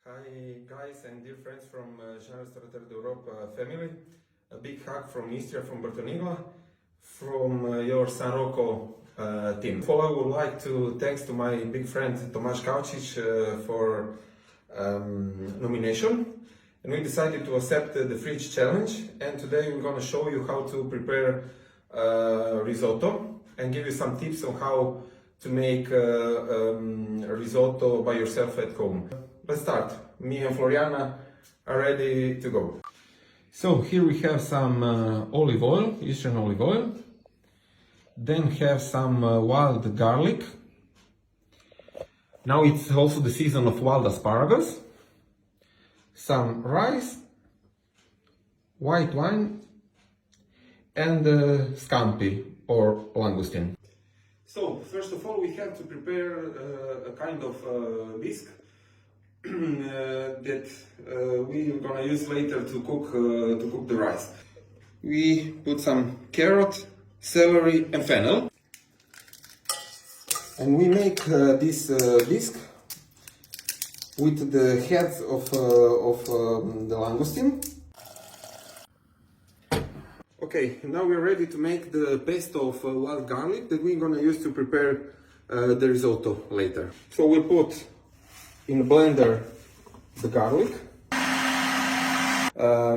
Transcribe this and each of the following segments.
Hi guys and dear friends from Restaurateurs d'Europe family. A big hug from Istria, from Bertonigla, from your San Rocco team. I would like to thanks to my big friend Tomasz Kaucic for nomination. And we decided to accept the fridge challenge, and today we're going to show you how to prepare risotto and give you some tips on how to make risotto by yourself at home. Let's start. Me and Floriana are ready to go. So here we have some olive oil, Eastern olive oil. Then have some wild garlic. Now it's also the season of wild asparagus. Some rice, white wine, and scampi or langoustine. So first of all we have to prepare a kind of bisque that we're gonna use later to cook the rice. We put some carrot, celery, and fennel, and we make this bisque with the heads of the langoustine. Okay, now we're ready to make the pesto of wild garlic that we're gonna use to prepare the risotto later. So we put in the blender the garlic.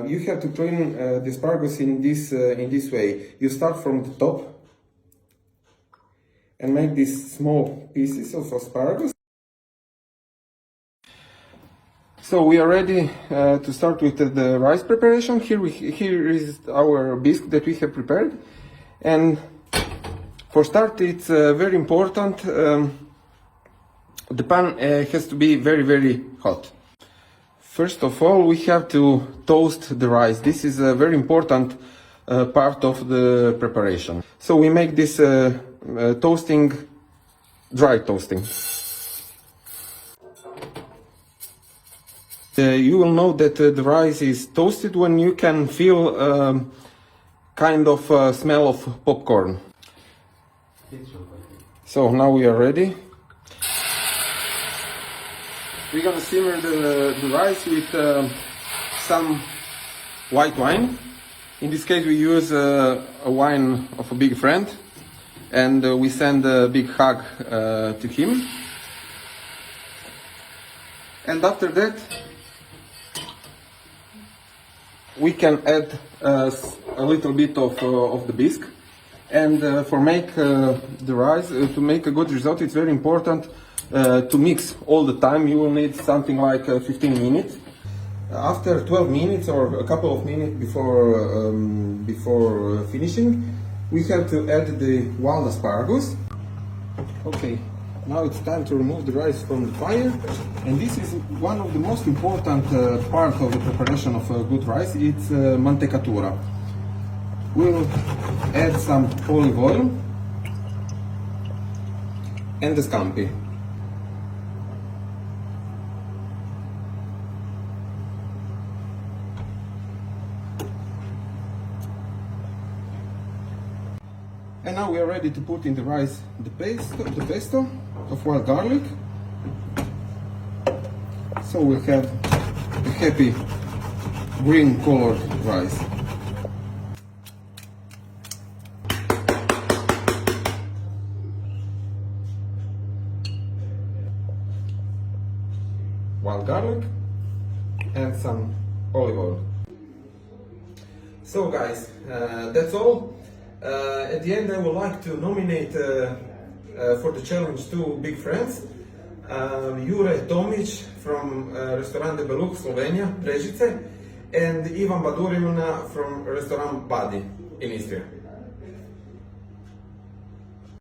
You have to clean the asparagus in this way. You start from the top and make these small pieces of asparagus. So we are ready to start with the rice preparation. Here is our bisque that we have prepared, and for start it's very important. The pan has to be very hot. First of all, we have to toast the rice. This is a very important part of the preparation. So we make this toasting, dry toasting. You will know that the rice is toasted when you can feel kind of smell of popcorn. So now we are ready. We're gonna simmer the rice with some white wine. In this case we use a wine of a big friend, and we send a big hug to him. And after that we can add a little bit of the bisque. And for make the rice, to make a good risotto, it's very important to mix all the time. You will need something like 15 minutes. After 12 minutes or a couple of minutes before finishing, we have to add the wild asparagus. Okay, now it's time to remove the rice from the fire, and this is one of the most important part of the preparation of a good rice. It's mantecatura. We'll add some olive oil and the scampi. And now we are ready to put in the rice the pesto of wild garlic. So we'll have a happy green colored rice. Wild garlic and some olive oil. So guys, that's all. At the end I would like to nominate for the challenge two big friends. Jure Tomic from Restaurant de Belux, Slovenia, Brežice, and Ivan Badurina from Restaurant Badi in Istria.